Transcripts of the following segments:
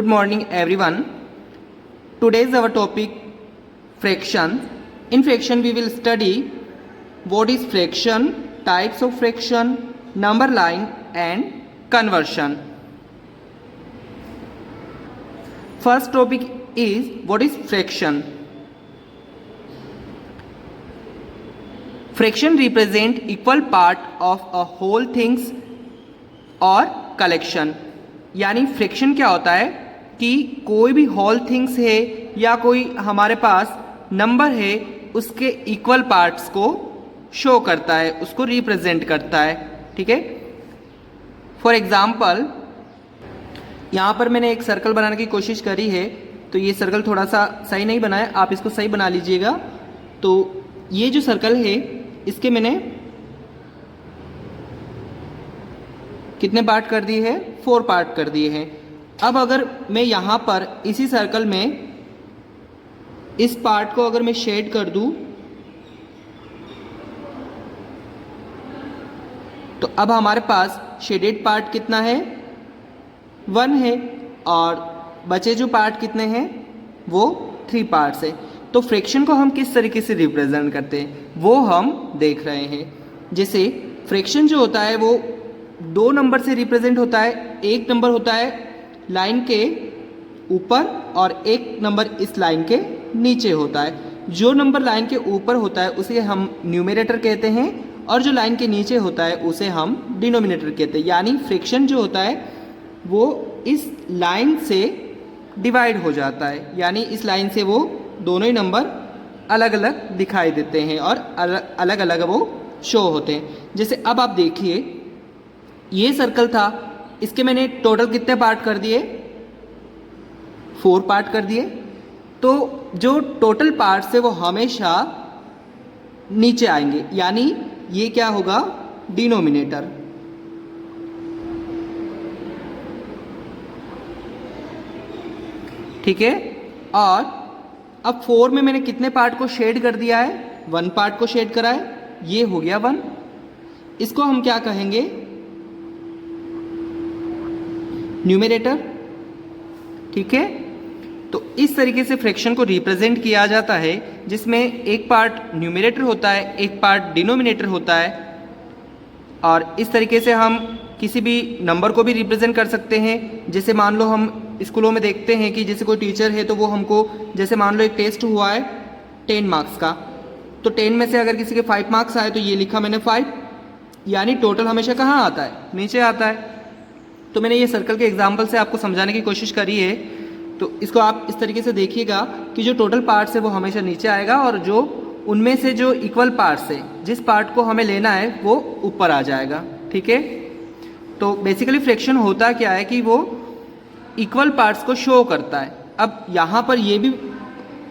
Good morning everyone. Today is our topic fraction. In fraction we will study what is fraction, types of fraction, number line and conversion. First topic is what is fraction. Fraction represent equal part of a whole things और collection. यानी fraction क्या होता है कि कोई भी whole things है या कोई हमारे पास नंबर है उसके इक्वल पार्ट्स को शो करता है, उसको रिप्रेजेंट करता है. ठीक है. फॉर एग्जाम्पल यहाँ पर मैंने एक सर्कल बनाने की कोशिश करी है, तो ये सर्कल थोड़ा सा सही नहीं बना है, आप इसको सही बना लीजिएगा. तो ये जो सर्कल है इसके मैंने कितने पार्ट कर दिए हैं? 4 पार्ट कर दिए हैं. अब अगर मैं यहाँ पर इसी सर्कल में इस पार्ट को अगर मैं शेड कर दूँ तो अब हमारे पास शेडेड पार्ट कितना है? 1 है और बचे जो पार्ट कितने हैं? वो 3 पार्ट्स है. तो फ्रैक्शन को हम किस तरीके से रिप्रेजेंट करते हैं वो हम देख रहे हैं. जैसे फ्रैक्शन जो होता है वो 2 नंबर से रिप्रेजेंट होता है. एक नंबर होता है लाइन के ऊपर और एक नंबर इस लाइन के नीचे होता है. जो नंबर लाइन के ऊपर होता है उसे हम न्यूमरेटर कहते हैं और जो लाइन के नीचे होता है उसे हम डिनोमिनेटर कहते हैं. यानी फ्रैक्शन जो होता है वो इस लाइन से डिवाइड हो जाता है. यानी इस लाइन से वो दोनों ही नंबर अलग अलग दिखाई देते हैं और अलग अलग वो शो होते हैं. जैसे अब आप देखिए ये सर्कल था, इसके मैंने टोटल कितने पार्ट कर दिए? 4 पार्ट कर दिए. तो जो टोटल पार्ट्स है वो हमेशा नीचे आएंगे. यानी ये क्या होगा? डिनोमिनेटर. ठीक है. और अब 4 में मैंने कितने पार्ट को शेड कर दिया है? 1 पार्ट को शेड करा है. ये हो गया 1. इसको हम क्या कहेंगे? न्यूमरेटर. ठीक है. तो इस तरीके से फ्रैक्शन को रिप्रेजेंट किया जाता है जिसमें एक पार्ट न्यूमरेटर होता है, एक पार्ट डिनोमिनेटर होता है. और इस तरीके से हम किसी भी नंबर को भी रिप्रेजेंट कर सकते हैं. जैसे मान लो हम स्कूलों में देखते हैं कि जैसे कोई टीचर है तो वो हमको, जैसे मान लो एक टेस्ट हुआ है 10 मार्क्स का, तो 10 में से अगर किसी के 5 मार्क्स आए तो ये लिखा मैंने 5. यानी टोटल हमेशा कहाँ आता है? नीचे आता है. तो मैंने ये सर्कल के एग्जाम्पल से आपको समझाने की कोशिश करी है. तो इसको आप इस तरीके से देखिएगा कि जो टोटल पार्ट्स है वो हमेशा नीचे आएगा और जो उनमें से जो इक्वल पार्ट्स है, जिस पार्ट को हमें लेना है वो ऊपर आ जाएगा. ठीक है. तो बेसिकली फ्रैक्शन होता क्या है कि वो इक्वल पार्ट्स को शो करता है. अब यहाँ पर ये भी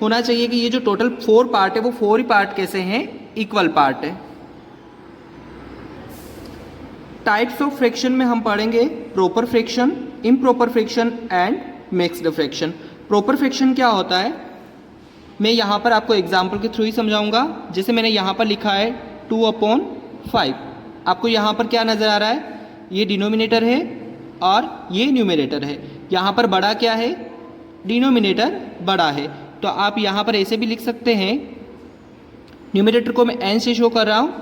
होना चाहिए कि ये जो टोटल 4 पार्ट है वो 4 ही पार्ट कैसे हैं? इक्वल पार्ट है. टाइप्स ऑफ फ्रैक्शन में हम पढ़ेंगे proper fraction, improper fraction and mixed fraction. Proper fraction क्या होता है मैं यहाँ पर आपको एग्जाम्पल के थ्रू ही समझाऊंगा. जैसे मैंने यहाँ पर लिखा है 2/5. आपको यहाँ पर क्या नज़र आ रहा है? ये डिनोमिनेटर है और ये न्यूमरेटर है. यहाँ पर बड़ा क्या है? डिनोमिनेटर बड़ा है. तो आप यहाँ पर ऐसे भी लिख सकते हैं, न्यूमरेटर को मैं n से शो कर रहा हूँ,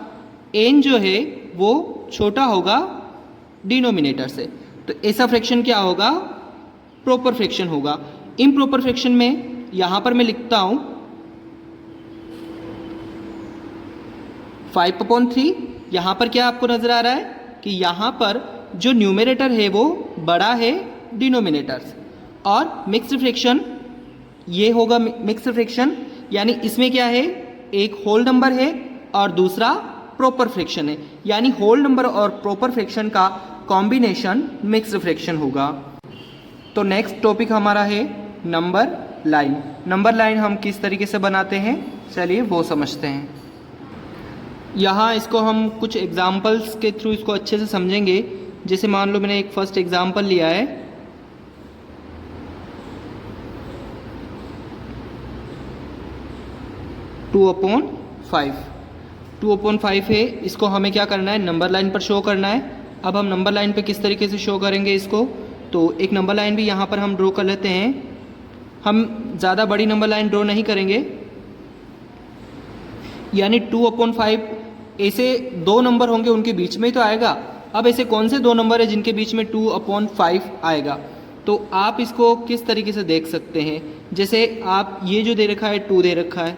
n जो है वो छोटा होगा डिनोमिनेटर से. तो ऐसा फ्रैक्शन क्या होगा? प्रॉपर फ्रैक्शन होगा. इम्प्रॉपर फ्रैक्शन में यहाँ पर मैं लिखता हूँ 5/3. यहाँ पर क्या आपको नज़र आ रहा है कि यहाँ पर जो न्यूमरेटर है वो बड़ा है डिनोमिनेटर से. और मिक्स्ड फ्रैक्शन ये होगा मिक्स्ड फ्रैक्शन. यानी इसमें क्या है? एक होल नंबर है और दूसरा प्रॉपर फ्रैक्शन है. यानी होल नंबर और प्रॉपर फ्रैक्शन का कॉम्बिनेशन मिक्स्ड फ्रैक्शन होगा. तो नेक्स्ट टॉपिक हमारा है नंबर लाइन. नंबर लाइन हम किस तरीके से बनाते हैं चलिए वो समझते हैं. यहाँ इसको हम कुछ एग्जाम्पल्स के थ्रू इसको अच्छे से समझेंगे. जैसे मान लो मैंने एक फर्स्ट एग्जाम्पल लिया है 2/5. 2/5 है. इसको हमें क्या करना है? नंबर लाइन पर शो करना है. अब हम नंबर लाइन पे किस तरीके से शो करेंगे इसको? तो एक नंबर लाइन भी यहाँ पर हम ड्रॉ कर लेते हैं। हम ज़्यादा बड़ी नंबर लाइन ड्रॉ नहीं करेंगे, यानी 2/5 ऐसे दो नंबर होंगे उनके बीच में ही तो आएगा। अब ऐसे कौन से दो नंबर है जिनके बीच में 2/5 आएगा? तो आप इसको किस तरीके से देख सकते हैं, जैसे आप ये जो दे रखा है 2 दे रखा है,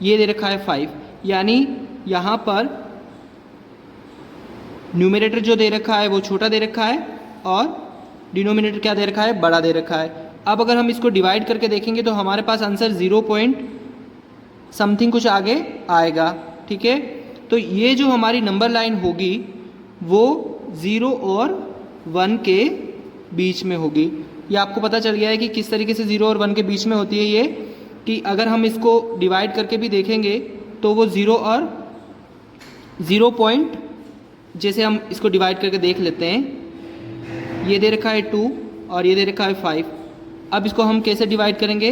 ये दे रखा है 5, यानी यहाँ पर न्यूमरेटर जो दे रखा है वो छोटा दे रखा है और डिनोमिनेटर क्या दे रखा है, बड़ा दे रखा है। अब अगर हम इसको डिवाइड करके देखेंगे तो हमारे पास आंसर 0. कुछ आगे आएगा। ठीक है, तो ये जो हमारी नंबर लाइन होगी वो 0 और 1 के बीच में होगी। ये आपको पता चल गया है कि किस तरीके से 0 और 1 के बीच में होती है ये, कि अगर हम इसको डिवाइड करके भी देखेंगे तो वो 0 और 0. जैसे हम इसको डिवाइड करके देख लेते हैं, ये दे रखा है 2 और ये दे रखा है 5। अब इसको हम कैसे डिवाइड करेंगे,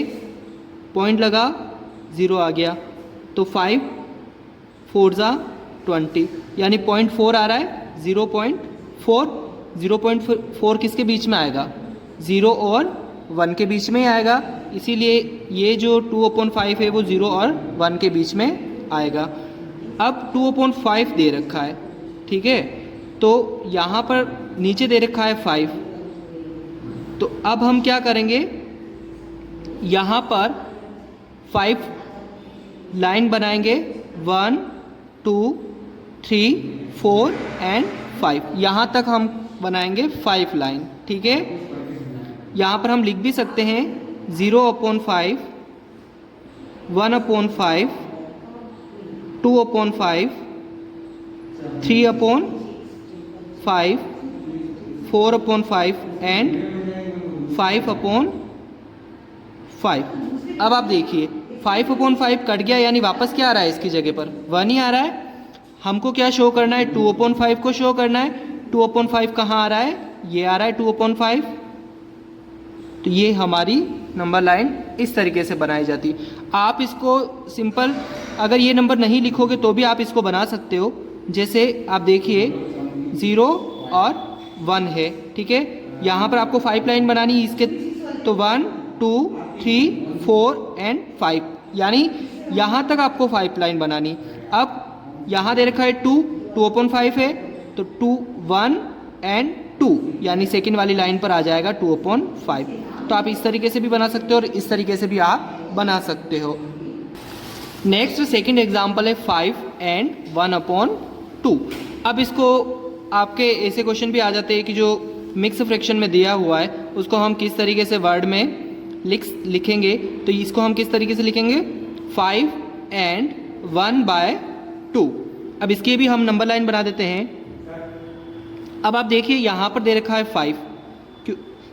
पॉइंट लगा 0 आ गया, तो 5 4 ज़ा 20, यानी 0.4 आ रहा है। 0.4 किसके बीच में आएगा, 0 और 1 के बीच में ही आएगा, इसीलिए ये जो 2/5 है वो 0 और 1 के बीच में आएगा। अब 2/5 दे रखा है, ठीक है, तो यहाँ पर नीचे दे रखा है 5, तो अब हम क्या करेंगे, यहाँ पर 5 लाइन बनाएंगे, 1 2 3 4 एंड 5, यहाँ तक हम बनाएंगे 5 लाइन। ठीक है, यहाँ पर हम लिख भी सकते हैं 0/5, 1/5, 2/5, 3/5, 4/5 एंड 5/5। अब आप देखिए 5/5 कट गया, यानी वापस क्या आ रहा है इसकी जगह पर, 1 ही आ रहा है। हमको क्या शो करना है, 2/5 को शो करना है। 2/5 कहाँ आ रहा है, ये आ रहा है 2/5। तो ये हमारी नंबर लाइन इस तरीके से बनाई जाती है। आप इसको सिंपल, अगर ये नंबर नहीं लिखोगे तो भी आप इसको बना सकते हो। जैसे आप देखिए 0 और 1 है, ठीक है, यहाँ पर आपको 5 लाइन बनानी है इसके, तो 1 2 3 4 एंड 5, यानी यहाँ तक आपको 5 लाइन बनानी। अब यहाँ दे रखा है 2/5 है, तो 2 1 एंड 2, यानी सेकेंड वाली लाइन पर आ जाएगा 2/5। तो आप इस तरीके से भी बना सकते हो और इस तरीके से भी आप बना सकते हो। नेक्स्ट सेकेंड एग्जाम्पल है 5 एंड 1/2। अब इसको आपके ऐसे क्वेश्चन भी आ जाते हैं कि जो मिक्स फ्रैक्शन में दिया हुआ है उसको हम किस तरीके से वर्ड में लिखेंगे। तो इसको हम किस तरीके से लिखेंगे, 5 एंड 1/2। अब इसकी भी हम नंबर लाइन बना देते हैं। अब आप देखिए यहाँ पर दे रखा है 5,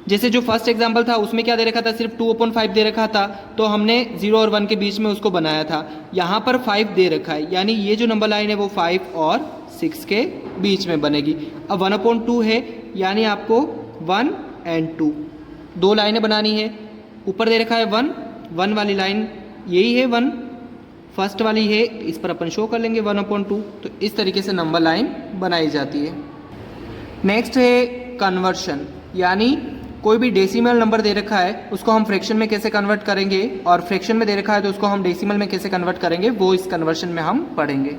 जैसे जो फर्स्ट एग्जाम्पल था उसमें क्या दे रखा था, सिर्फ 2/5 दे रखा था, तो हमने 0 और 1 के बीच में उसको बनाया था। यहाँ पर 5 दे रखा है, यानी ये जो नंबर लाइन है वो 5 और 6 के बीच में बनेगी। अब 1/2 है, यानी आपको 1 एंड 2 दो लाइनें बनानी है। ऊपर दे रखा है 1 वाली लाइन यही है, 1 फर्स्ट वाली है, इस पर अपन शो कर लेंगे 1/2। तो इस तरीके से नंबर लाइन बनाई जाती है। नेक्स्ट है कन्वर्शन, यानी कोई भी डेसिमल नंबर दे रखा है उसको हम फ्रैक्शन में कैसे कन्वर्ट करेंगे, और फ्रैक्शन में दे रखा है तो उसको हम डेसिमल में कैसे कन्वर्ट करेंगे, वो इस कन्वर्शन में हम पढ़ेंगे।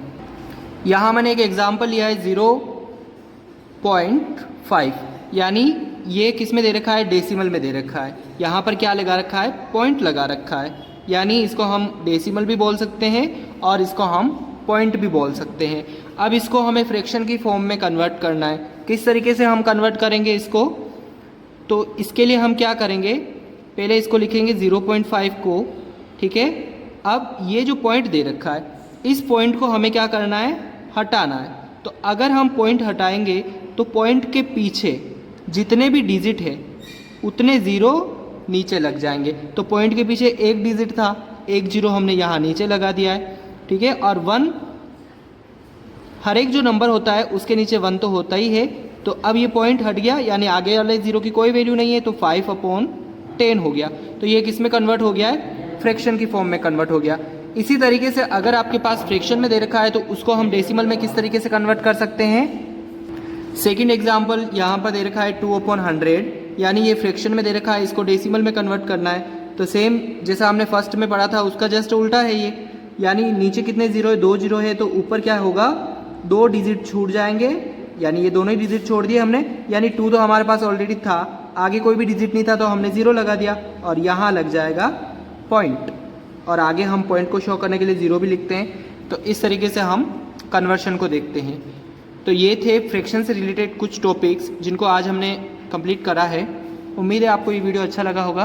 यहाँ मैंने एक एग्जांपल लिया है 0.5, यानी ये किस में दे रखा है, डेसिमल में दे रखा है। यहाँ पर क्या लगा रखा है, पॉइंट लगा रखा है, यानी इसको हम डेसिमल भी बोल सकते हैं और इसको हम पॉइंट भी बोल सकते हैं। अब इसको हमें फ्रैक्शन की फॉर्म में कन्वर्ट करना है। किस तरीके से हम कन्वर्ट करेंगे इसको, तो इसके लिए हम क्या करेंगे, पहले इसको लिखेंगे 0.5 को, ठीक है। अब ये जो पॉइंट दे रखा है इस पॉइंट को हमें क्या करना है, हटाना है। तो अगर हम पॉइंट हटाएंगे तो पॉइंट के पीछे जितने भी डिजिट है उतने ज़ीरो नीचे लग जाएंगे। तो पॉइंट के पीछे एक डिजिट था, एक जीरो हमने यहाँ नीचे लगा दिया है, ठीक है। और 1, हर एक जो नंबर होता है उसके नीचे 1 तो होता ही है। तो अब ये पॉइंट हट गया, यानी आगे वाले जीरो की कोई वैल्यू नहीं है, तो 5/10 हो गया। तो ये किस में कन्वर्ट हो गया है, फ्रैक्शन की फॉर्म में कन्वर्ट हो गया। इसी तरीके से अगर आपके पास फ्रैक्शन में दे रखा है तो उसको हम डेसिमल में किस तरीके से कन्वर्ट कर सकते हैं। सेकंड एग्जांपल यहाँ पर दे रखा है 2/100, यानी ये फ्रैक्शन में दे रखा है, इसको डेसिमल में कन्वर्ट करना है। तो सेम जैसा हमने फर्स्ट में पढ़ा था उसका जस्ट उल्टा है ये, यानी नीचे कितने जीरो है, 2 जीरो है, तो ऊपर क्या होगा, 2 डिजिट छूट जाएंगे, यानी ये दोनों ही डिजिट छोड़ दिए हमने, यानी 2 तो हमारे पास ऑलरेडी था, आगे कोई भी डिजिट नहीं था तो हमने 0 लगा दिया और यहाँ लग जाएगा पॉइंट, और आगे हम पॉइंट को शो करने के लिए 0 भी लिखते हैं। तो इस तरीके से हम कन्वर्शन को देखते हैं। तो ये थे फ्रैक्शन से रिलेटेड कुछ टॉपिक्स जिनको आज हमने कंप्लीट करा है। उम्मीद है आपको ये वीडियो अच्छा लगा होगा।